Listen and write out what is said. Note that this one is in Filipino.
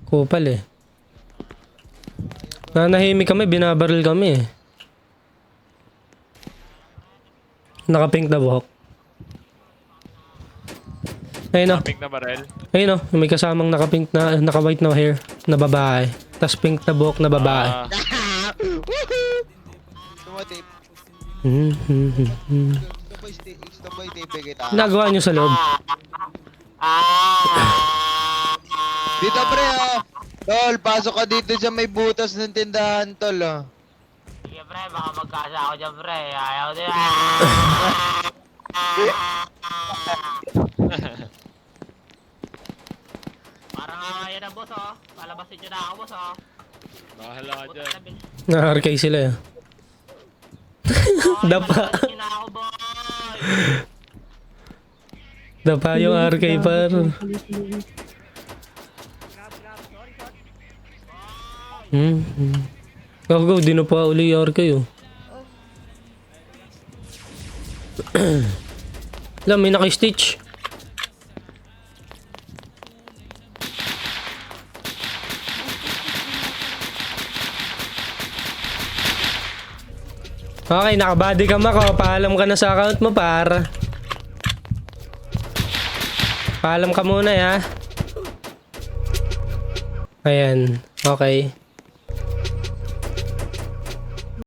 Kupal eh. Nanahimik kami, binabaril kami eh. Naka-pink na buhok. Ayun o. Pink na barrel. Ayun o, may kasamang naka-pink na, naka-white na hair na babae. Tas pink na buhok na babae. Tumatip. Gusto mo itipig kita. Nagawa nyo sa loob. Dito pre oh. Tol, pasok ka dito sa may butas ng tindahan tol oh. Sige pre, baka magkasa ako dyan pre. Ayaw din. Parang yan na boss oh. Palabasin nyo na ako boss oh. Bahala ka dyan. Na-RK sila eh. Dapa. Palabasin nyo na ako boy. Dapa yung RK par. Go, di na pa uli yung RK oh. Alam, may naka-stitch. Okay, nakabody cam ako. Paalam ka na sa account mo, par. Paalam ka muna, ya. Ayan. Okay.